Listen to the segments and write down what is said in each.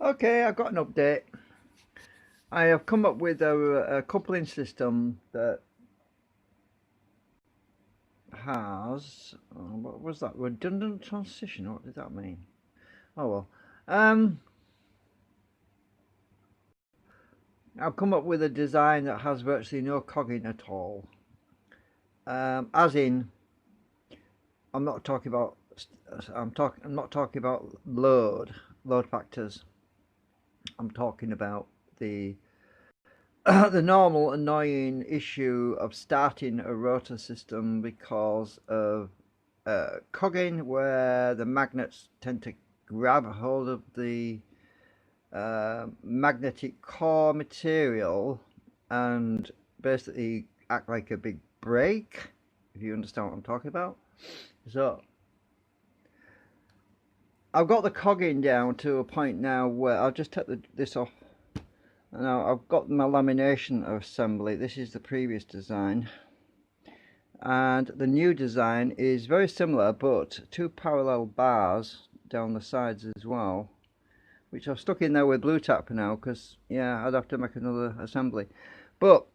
Okay, I've got an update. I have come up with a coupling system that has, what was that, redundant transition? What did that mean? Oh well. I've come up with a design that has virtually no cogging at all. As in, I'm not talking about load factors. I'm talking about the the normal annoying issue of starting a rotor system because of cogging, where the magnets tend to grab hold of the magnetic core material and basically act like a big brake, if you understand what I'm talking about. So I've got the cogging down to a point now where I'll just take this off. Now I've got my lamination assembly. This is the previous design, and the new design is very similar, but two parallel bars down the sides as well, which I've stuck in there with blue tack for now, because yeah, I'd have to make another assembly. But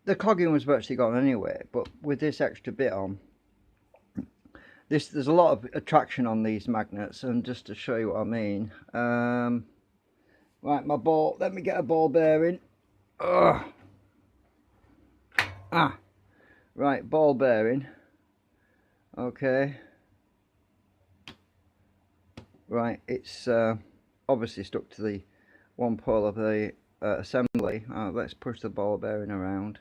the cogging was virtually gone anyway, but with this extra bit on, there's a lot of attraction on these magnets. And just to show you what I mean, right, my ball, let me get a ball bearing. Right, ball bearing. Okay. Right, it's obviously stuck to the one pole of the assembly. Let's push the ball bearing around.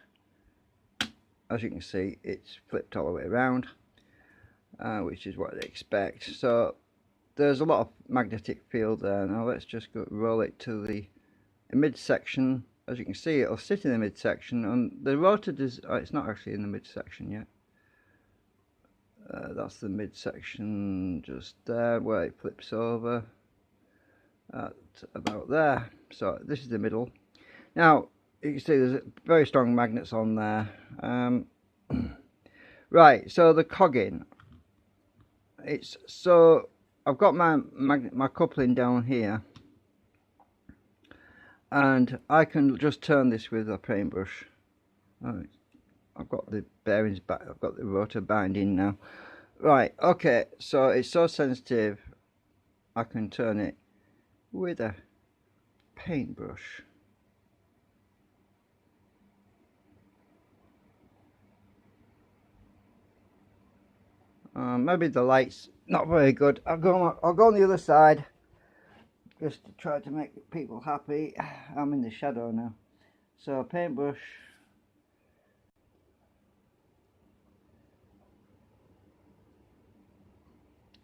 As you can see, it's flipped all the way around, which is what they expect. So there's a lot of magnetic field there. Now let's just roll it to the midsection. As you can see, it'll sit in the midsection, and the rotor it's not actually in the midsection yet. That's the midsection just there where it flips over at about there. So this is the middle. Now you can see there's very strong magnets on there. Right, so the cogging, it's so I've got my coupling down here, and I can just turn this with a paintbrush. I've got the bearings back, I've got the rotor binding now. Right, okay, so it's so sensitive I can turn it with a paintbrush. Maybe the light's not very good. I'll go on the other side just to try to make people happy. I'm in the shadow now. So paintbrush.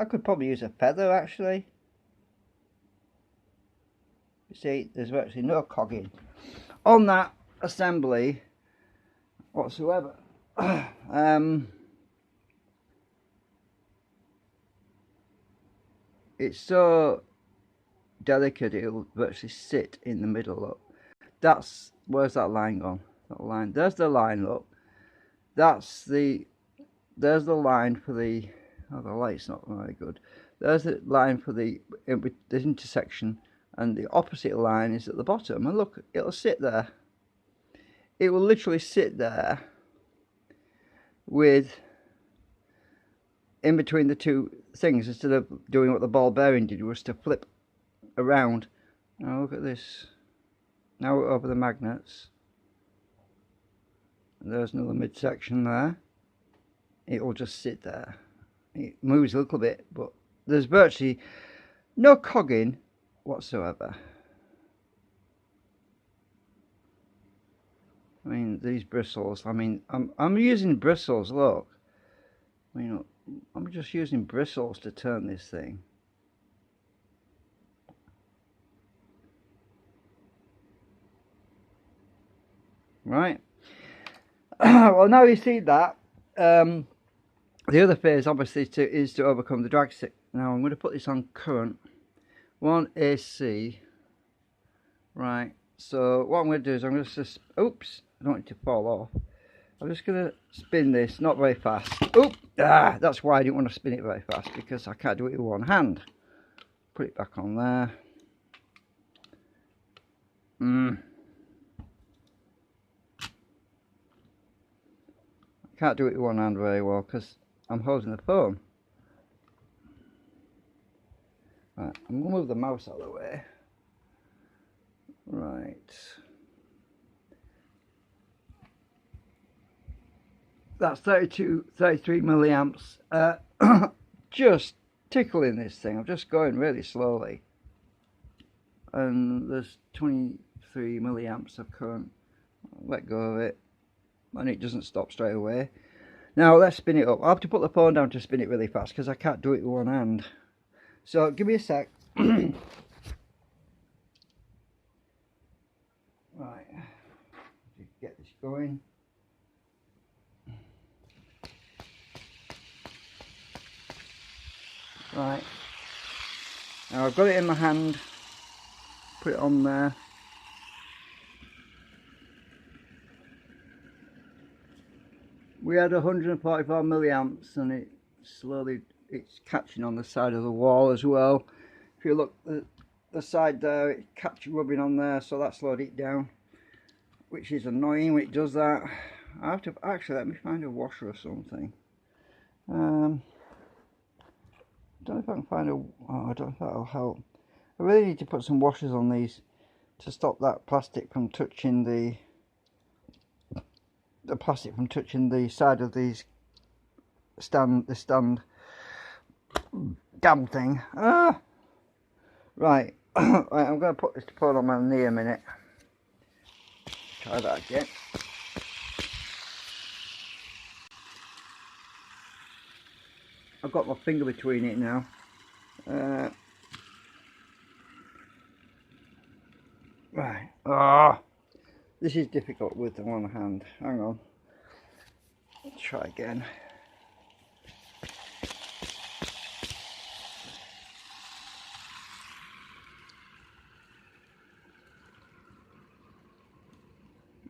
I could probably use a feather actually. You see, there's virtually no cogging on that assembly whatsoever. It's so delicate, it'll virtually sit in the middle. Look, where's that line gone? That line, there's the line. Look, there's the line for the, oh, the light's not very good. There's the line for the intersection, and the opposite line is at the bottom. And look, it'll sit there. It will literally sit there with in between the two things, instead of doing what the ball bearing did, was to flip around. Now look at this. Now we're over the magnets. There's another midsection there. It will just sit there. It moves a little bit, but there's virtually no cogging whatsoever. I mean, these bristles, I mean, I'm using bristles, look. I mean, I'm just using bristles to turn this thing. Right. Well, now you see that. The other phase, obviously, is to overcome the drag stick. Now I'm going to put this on current 1 AC. Right. So what I'm going to do is I'm going to just, oops, I don't want it to fall off. I'm just going to spin this, not very fast. Oop! That's why I didn't want to spin it very fast, because I can't do it with one hand. Put it back on there. Can't do it with one hand very well because I'm holding the phone. Right, I'm going to move the mouse out of the way. Right. That's 33 milliamps. Just tickling this thing. I'm just going really slowly. And there's 23 milliamps of current. I'll let go of it. And it doesn't stop straight away. Now let's spin it up. I have to put the phone down to spin it really fast because I can't do it with one hand. So give me a sec. Right. Get this going. Right. Now I've got it in my hand. Put it on there. We had 144 milliamps and it's catching on the side of the wall as well. If you look at the side there, it kept rubbing on there, so that slowed it down, which is annoying when it does that. I have to actually, let me find a washer or something. I don't know if I can find oh, I don't know if that'll help. I really need to put some washers on these to stop that plastic from touching the side of these stand, damn thing. Right. Right, I'm going to put this phone on my knee a minute. Try that again. I've got my finger between it now. Right. Oh, this is difficult with the one hand. Hang on. Let's try again.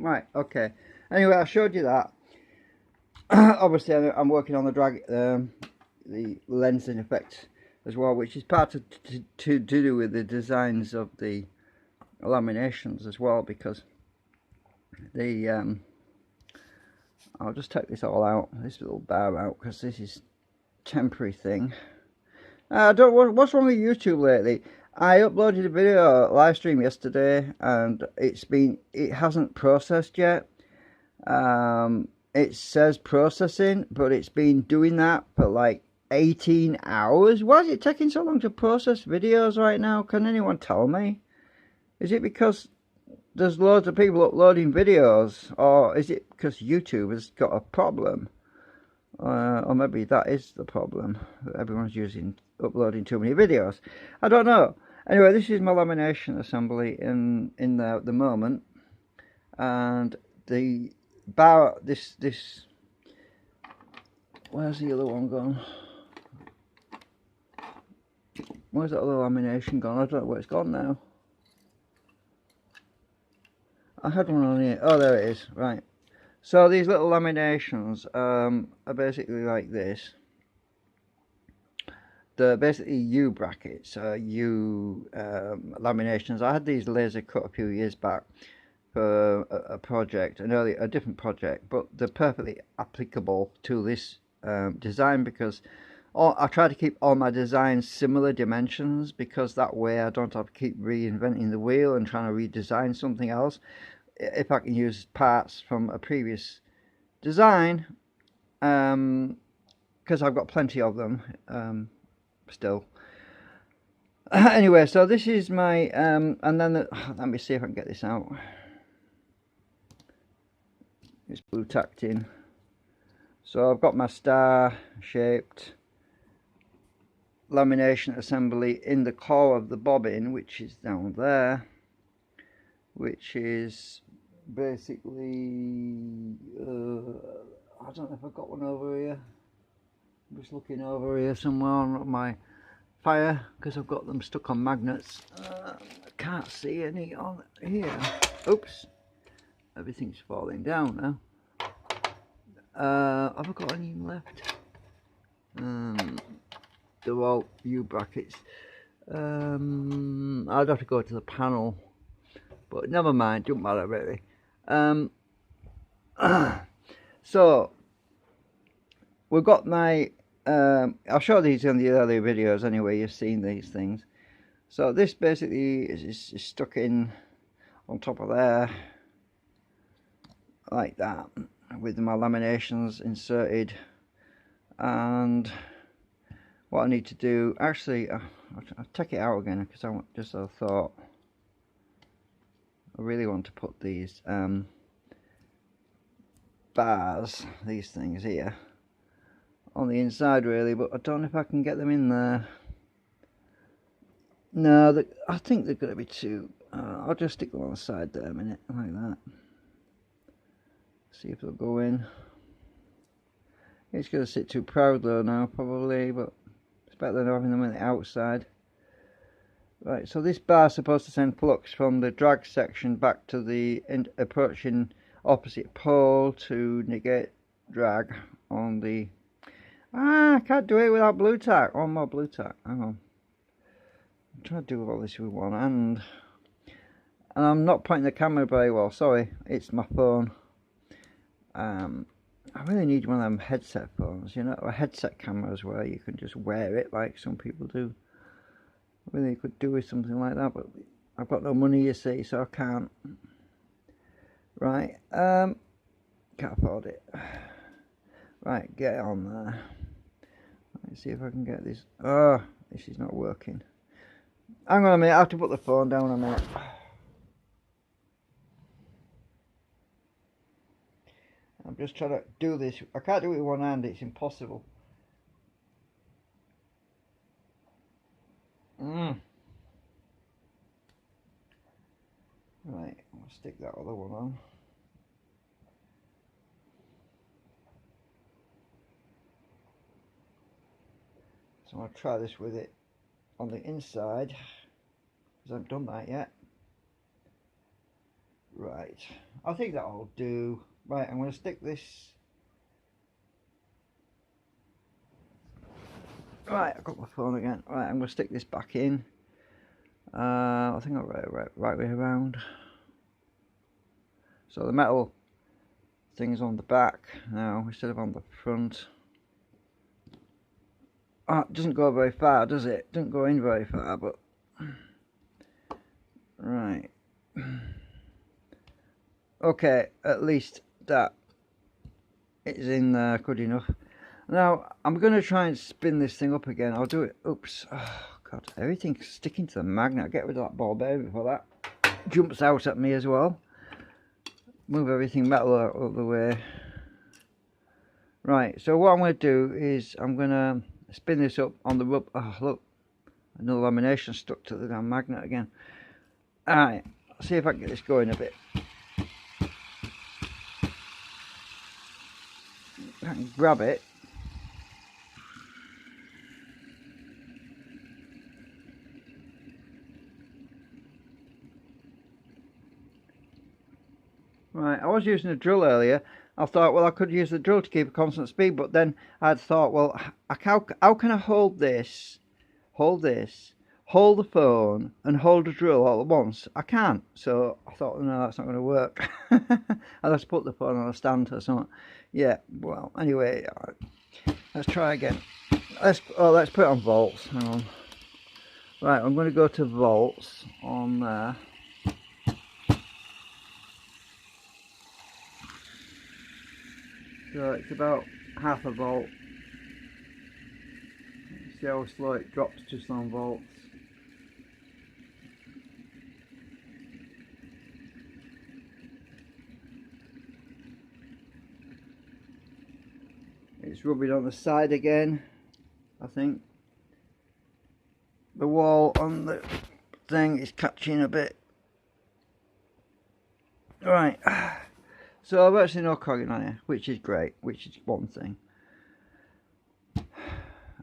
Right, okay. Anyway, I showed you that. Obviously, I'm working on the lensing effect as well, which is part of to do with the designs of the laminations as well, because the I'll just take this all out, this little bar out, because this is temporary thing. What's wrong with YouTube lately? I uploaded a video live stream yesterday and it hasn't processed yet. It says processing, but it's been doing that for like 18 hours. Why is it taking so long to process videos right now? Can anyone tell me? Is it because there's loads of people uploading videos, or is it because YouTube has got a problem? Or maybe that is the problem, that everyone's uploading too many videos. I don't know. Anyway, this is my lamination assembly in there at the moment, and the bar, this where's the other one gone? Where's that other lamination gone? I don't know where it's gone now. I had one on here. Oh, there it is. Right. So these little laminations are basically like this. They're basically U brackets, U laminations. I had these laser cut a few years back for a project, a different project, but they're perfectly applicable to this design, because I try to keep all my designs similar dimensions, because that way I don't have to keep reinventing the wheel and trying to redesign something else. If I can use parts from a previous design, because I've got plenty of them still. Anyway, so this is my and then let me see if I can get this out. It's blue tacked in. So I've got my star shaped lamination assembly in the core of the bobbin, which is down there, which is basically I don't know if I've got one over here. I'm just looking over here somewhere on my fire, because I've got them stuck on magnets. I can't see any on here. Oops, everything's falling down now. Have I got any left? They're all U brackets. I'd have to go to the panel but never mind, don't matter really. So we've got my I'll show these in the earlier videos anyway, you've seen these things. So this basically is stuck in on top of there like that, with my laminations inserted. And what I need to do, actually I'll take it out again because I want, just a thought, I really want to put these bars, these things here, on the inside really, but I don't know if I can get them in there. No, I think they're going to be too, I'll just stick them on the side there a minute, like that. See if they'll go in. It's going to sit too proud though now probably, but it's better than having them on the outside. Right, so this bar is supposed to send flux from the drag section back to the approaching opposite pole to negate drag on the... I can't do it without blue tack. One more blue tack, hang on. I'm trying to do all this with one hand. And I'm not pointing the camera very well, sorry, it's my phone. I really need one of them headset phones, you know, or headset cameras where you can just wear it like some people do. I really could do with something like that, but I've got no money, you see, so I can't. Right, can't afford it. Right, get it on there. Let's see if I can get this. Oh, this is not working. Hang on a minute, I have to put the phone down a minute. I'm just trying to do this. I can't do it with one hand, it's impossible. Right, I'll stick that other one on. So I'll try this with it on the inside, because I haven't done that yet. Right, I think that'll do. Right, I'm going to stick this. Right, I've got my phone again. Right, I'm going to stick this back in. I think I'll right way around. So the metal thing's on the back now instead of on the front. Oh, it doesn't go very far, does it? It doesn't go in very far, but... Right. Okay, at least that is in there good enough. Now I'm going to try and spin this thing up again. I'll do it. Oops. Oh god, everything's sticking to the magnet. I'll get rid of that ball bearing before that jumps out at me as well. Move everything metal out of the way. Right, so what I'm going to do is I'm going to spin this up on the rubber. Oh look, another lamination stuck to the damn magnet again. Alright, see if I can get this going a bit. I can grab it. Right, I was using a drill earlier. I thought, well, I could use the drill to keep a constant speed, but then I'd thought, well, how can I hold this, hold the phone, and hold the drill all at once? I can't. So I thought, no, that's not going to work. I'll just put the phone on a stand or something. Yeah, well, anyway, let's try again. Let's put it on volts. Hang on. Right, I'm going to go to volts on there. So it's about half a volt. See how slow it drops just on volts. It's rubbing on the side again, I think. The wall on the thing is catching a bit. Right. So I've actually no cogging on here, which is great, which is one thing.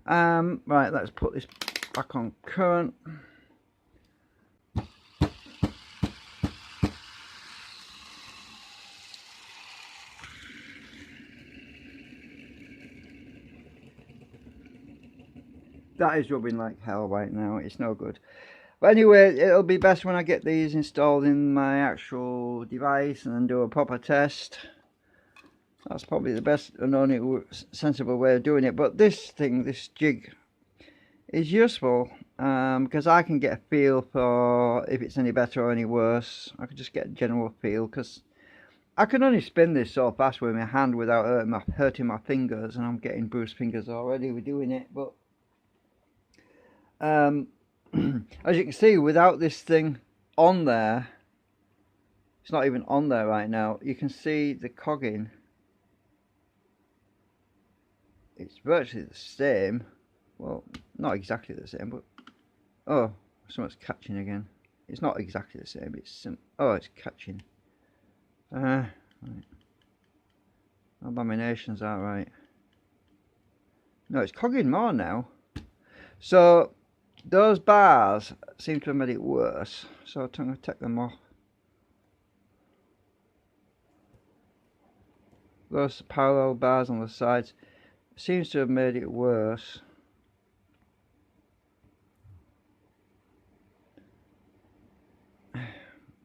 Right, let's put this back on current. That is rubbing like hell right now, it's no good. But anyway, it'll be best when I get these installed in my actual device and then do a proper test. That's probably the best and only sensible way of doing it. But this thing, this jig, is useful because I can get a feel for if it's any better or any worse. I can just get a general feel, because I can only spin this so fast with my hand without hurting my fingers, and I'm getting bruised fingers already with doing it. But as you can see, without this thing on there, it's not even on there right now, you can see the cogging. It's virtually the same. Well, not exactly the same, but oh, something's catching again. It's not exactly the same. It's oh, it's catching. Right. Laminations aren't right. No, it's cogging more now. So those bars seem to have made it worse. So I'm going to take them off. Those parallel bars on the sides seems to have made it worse.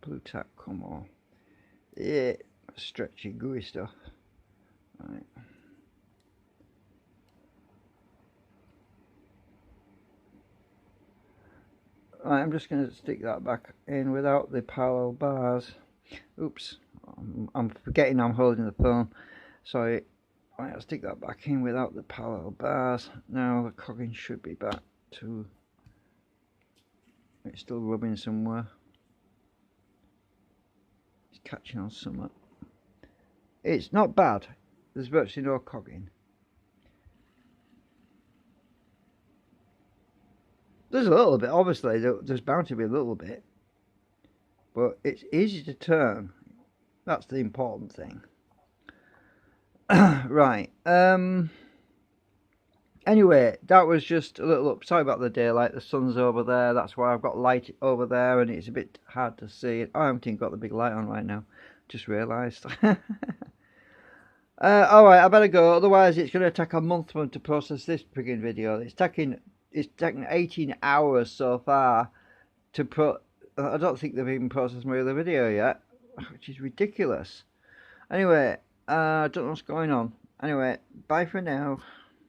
Blue tack, come on. Yeah, stretchy, gooey stuff. Right. Right, I'm just going to stick that back in without the parallel bars. Oops, I'm forgetting I'm holding the phone. Sorry. Right, I'll stick that back in without the parallel bars. Now the cogging should be back to... It's still rubbing somewhere. It's catching on somewhere. It's not bad. There's virtually no cogging. There's a little bit, obviously, there's bound to be a little bit. But it's easy to turn. That's the important thing. Right. Anyway, that was just a little up. Sorry about the daylight. The sun's over there. That's why I've got light over there, and it's a bit hard to see it. I haven't even got the big light on right now. Just realised. Alright, I better go. Otherwise, it's going to take a month for them to process this frigging video. It's taking 18 hours so far to put. I don't think they've even processed my other video yet, which is ridiculous. Anyway, I don't know what's going on. Anyway, bye for now.